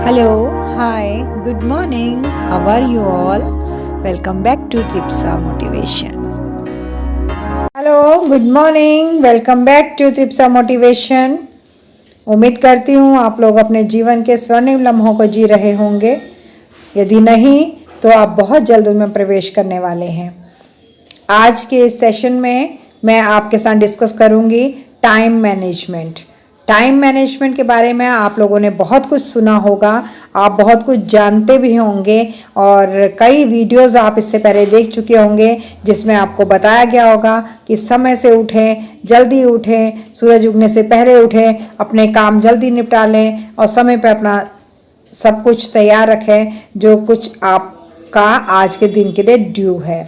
Hello, hi, good morning. How are you all? Welcome back to Tripsa Motivation. Hello, good morning, welcome back to Tripsa motivation. उम्मीद करती हूँ आप लोग अपने जीवन के स्वर्णिम लम्हों को जी रहे होंगे। यदि नहीं तो आप बहुत जल्द उनमें प्रवेश करने वाले हैं। आज के इस सेशन में मैं आपके साथ डिस्कस करूँगी टाइम मैनेजमेंट। टाइम मैनेजमेंट के बारे में आप लोगों ने बहुत कुछ सुना होगा, आप बहुत कुछ जानते भी होंगे और कई वीडियोस आप इससे पहले देख चुके होंगे जिसमें आपको बताया गया होगा कि समय से उठें, जल्दी उठें, सूरज उगने से पहले उठें, अपने काम जल्दी निपटा लें और समय पर अपना सब कुछ तैयार रखें जो कुछ आपका आज के दिन के लिए ड्यू है।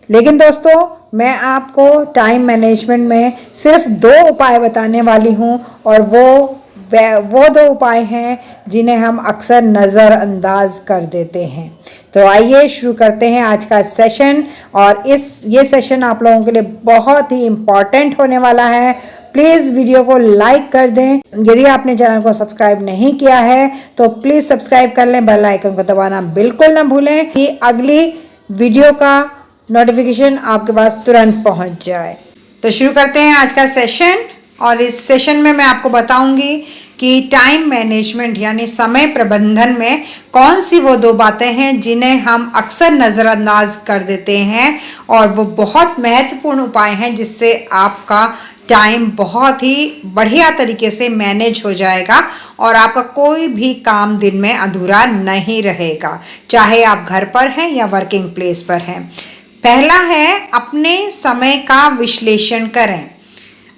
लेकिन दोस्तों, मैं आपको टाइम मैनेजमेंट में सिर्फ 2 उपाय बताने वाली हूँ और वो 2 उपाय हैं जिन्हें हम अक्सर नज़रअंदाज कर देते हैं। तो आइए शुरू करते हैं आज का सेशन। और ये सेशन आप लोगों के लिए बहुत ही इम्पॉर्टेंट होने वाला है। प्लीज़ वीडियो को लाइक कर दें। यदि आपने चैनल को सब्सक्राइब नहीं किया है तो प्लीज़ सब्सक्राइब कर लें, बेल आइकन को दबाना बिल्कुल ना भूलें कि अगली वीडियो का नोटिफिकेशन आपके पास तुरंत पहुंच जाए। तो शुरू करते हैं आज का सेशन। और इस सेशन में मैं आपको बताऊंगी कि टाइम मैनेजमेंट यानी समय प्रबंधन में कौन सी वो 2 बातें हैं जिन्हें हम अक्सर नज़रअंदाज कर देते हैं और वो बहुत महत्वपूर्ण उपाय हैं जिससे आपका टाइम बहुत ही बढ़िया तरीके से मैनेज हो जाएगा और आपका कोई भी काम दिन में अधूरा नहीं रहेगा, चाहे आप घर पर हैं या वर्किंग प्लेस पर हैं। पहला है, अपने समय का विश्लेषण करें।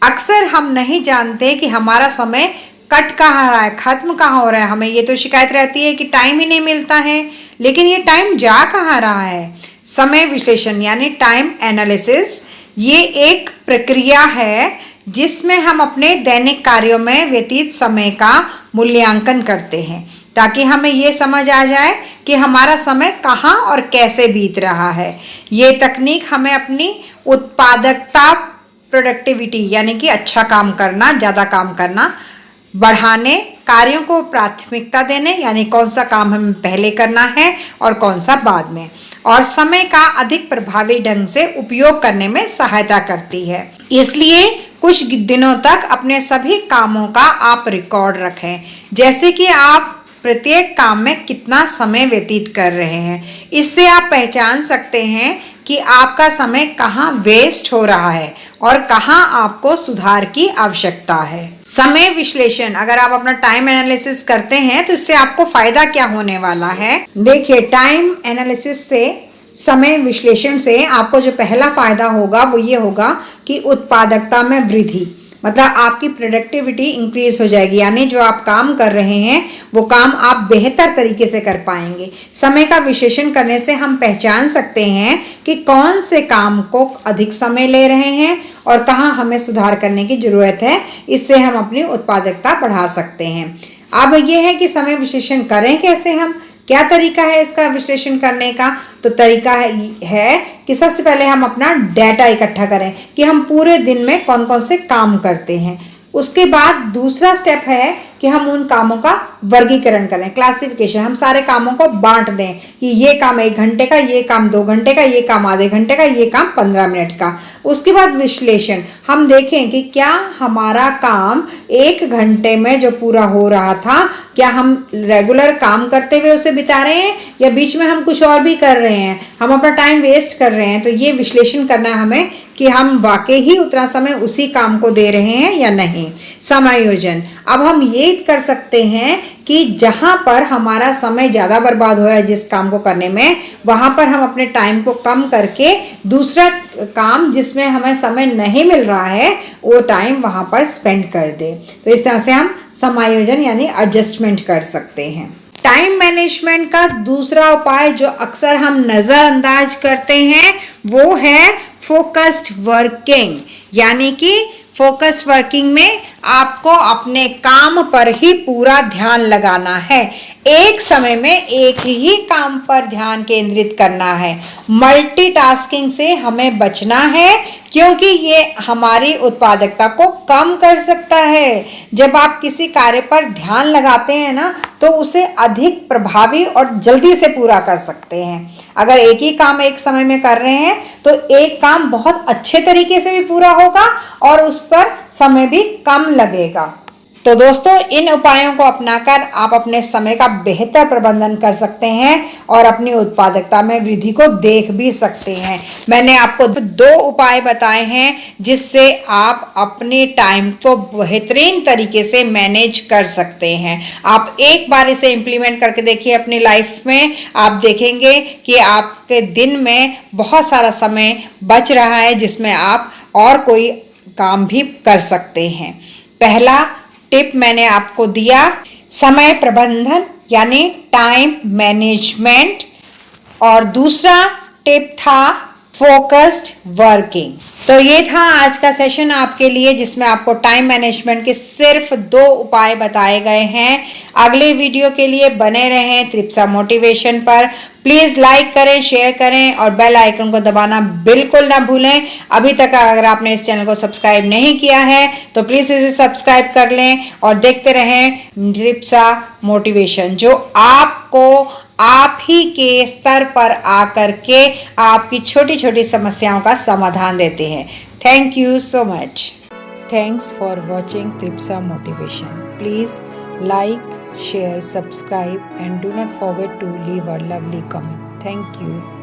अक्सर हम नहीं जानते कि हमारा समय कट कहाँ रहा है, खत्म कहाँ हो रहा है। हमें ये तो शिकायत रहती है कि टाइम ही नहीं मिलता है, लेकिन ये टाइम जा कहाँ रहा है। समय विश्लेषण यानी टाइम एनालिसिस ये एक प्रक्रिया है जिसमें हम अपने दैनिक कार्यों में व्यतीत समय का मूल्यांकन करते हैं ताकि हमें ये समझ आ जाए कि हमारा समय कहाँ और कैसे बीत रहा है। ये तकनीक हमें अपनी उत्पादकता, प्रोडक्टिविटी यानी कि अच्छा काम करना, ज़्यादा काम करना बढ़ाने, कार्यों को प्राथमिकता देने यानी कौन सा काम हमें पहले करना है और कौन सा बाद में, और समय का अधिक प्रभावी ढंग से उपयोग करने में सहायता करती है। इसलिए कुछ दिनों तक अपने सभी कामों का आप रिकॉर्ड रखें, जैसे कि आप प्रत्येक काम में कितना समय व्यतीत कर रहे हैं। इससे आप पहचान सकते हैं कि आपका समय कहाँ वेस्ट हो रहा है और कहाँ आपको सुधार की आवश्यकता है। समय विश्लेषण, अगर आप अपना टाइम एनालिसिस करते हैं तो इससे आपको फायदा क्या होने वाला है। देखिए, टाइम एनालिसिस से, समय विश्लेषण से आपको जो पहला फायदा होगा वो ये होगा कि उत्पादकता में वृद्धि, मतलब आपकी प्रोडक्टिविटी इंक्रीज हो जाएगी, यानी जो आप काम कर रहे हैं वो काम आप बेहतर तरीके से कर पाएंगे। समय का विश्लेषण करने से हम पहचान सकते हैं कि कौन से काम को अधिक समय ले रहे हैं और कहाँ हमें सुधार करने की ज़रूरत है। इससे हम अपनी उत्पादकता बढ़ा सकते हैं। अब ये है कि समय विश्लेषण करें कैसे, हम क्या तरीका है इसका विश्लेषण करने का। तो तरीका है कि सबसे पहले हम अपना डाटा इकट्ठा करें कि हम पूरे दिन में कौन कौन से काम करते हैं। उसके बाद दूसरा स्टेप है कि हम उन कामों का वर्गीकरण करें, क्लासिफिकेशन। हम सारे कामों को बांट दें कि ये काम 1 घंटे का, ये काम 2 घंटे का, ये काम आधे घंटे का, ये काम 15 मिनट का। उसके बाद विश्लेषण, हम देखें कि क्या हमारा काम 1 घंटे में जो पूरा हो रहा था, क्या हम रेगुलर काम करते हुए उसे बिता रहे हैं या बीच में हम कुछ और भी कर रहे हैं, हम अपना टाइम वेस्ट कर रहे हैं। तो ये विश्लेषण करना है हमें कि हम वाकई ही उतना समय उसी काम को दे रहे हैं या नहीं। समायोजन, अब हम ये कर सकते हैं कि जहां पर हमारा समय ज़्यादा बर्बाद हो रहा है जिस काम को करने में, वहां पर हम अपने टाइम को कम करके दूसरा काम जिसमें हमें समय नहीं मिल रहा है वो टाइम वहां पर स्पेंड कर दे। तो इस तरह से हम समायोजन यानी एडजस्टमेंट कर सकते हैं। टाइम मैनेजमेंट का दूसरा उपाय जो अक्सर हम नज़रअंदाज करते हैं वो है फोकस्ड वर्किंग, यानी कि फोकस्ड वर्किंग में आपको अपने काम पर ही पूरा ध्यान लगाना है। एक समय में एक ही काम पर ध्यान केंद्रित करना है। मल्टीटास्किंग से हमें बचना है, क्योंकि ये हमारी उत्पादकता को कम कर सकता है। जब आप किसी कार्य पर ध्यान लगाते हैं ना, तो उसे अधिक प्रभावी और जल्दी से पूरा कर सकते हैं। अगर एक ही काम एक समय में कर रहे हैं तो एक काम बहुत अच्छे तरीके से भी पूरा होगा और उस पर समय भी कम लगेगा। तो दोस्तों, इन उपायों को अपनाकर आप अपने समय का बेहतर प्रबंधन कर सकते हैं और अपनी उत्पादकता में वृद्धि को देख भी सकते हैं। मैंने आपको 2 उपाय बताए हैं जिससे आप अपने टाइम को बेहतरीन तरीके से मैनेज कर सकते हैं। आप एक बार इसे इम्प्लीमेंट करके देखिए अपनी लाइफ में। आप देखेंगे कि आपके दिन में बहुत सारा समय बच रहा है जिसमें आप और कोई काम भी कर सकते हैं। पहला टिप मैंने आपको दिया समय प्रबंधन यानी टाइम मैनेजमेंट, और दूसरा टिप था फोकस्ड वर्किंग। तो ये था आज का सेशन आपके लिए, जिसमें आपको टाइम मैनेजमेंट के सिर्फ 2 उपाय बताए गए हैं। अगले वीडियो के लिए बने रहें त्रिप्सा मोटिवेशन पर। प्लीज़ लाइक करें, शेयर करें और बेल आइकन को दबाना बिल्कुल ना भूलें। अभी तक अगर आपने इस चैनल को सब्सक्राइब नहीं किया है तो प्लीज़ इसे सब्सक्राइब कर लें और देखते रहें त्रिप्सा मोटिवेशन, जो आपको आप ही के स्तर पर आकर के आपकी छोटी छोटी समस्याओं का समाधान देते हैं। Thank you so much. Thanks for watching Tripsa motivation. Please like, share, subscribe and do not forget to leave a lovely comment. Thank you.